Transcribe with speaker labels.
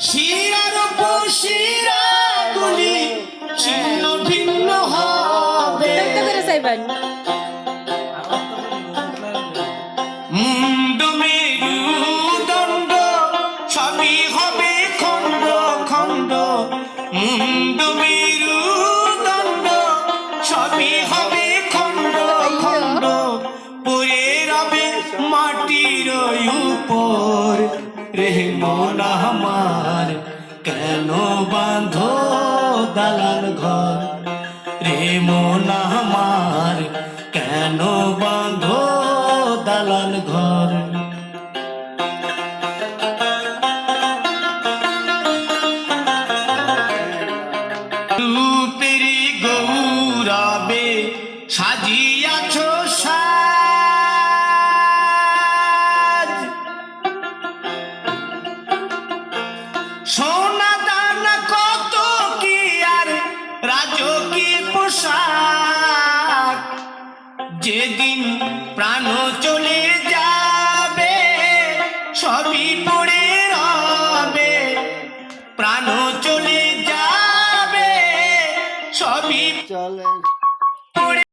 Speaker 1: শিরার উপর শিরাগুলি ছিন্ন ভিন্ন হবে, মুন্ড মেরুদণ্ড সবই হবে খণ্ড খণ্ড, মুন্ড মেরুদণ্ড সবই হবে খণ্ড খণ্ড, পড়ে রবে মাটির উপর। রে মন আমার কেন বাঁধো দালান ঘর, রে মন আমার কেন বাঁধো দালান ঘর। রূপেরি গৌরবে সাজিয়াছ সাজ, সোনা দানা কত কি আর রাজকীয় পোশাক, যেদিন প্রাণ চলে যাবে সবই পড়ে রবে, প্রাণ চলে যাবে সবই
Speaker 2: চলে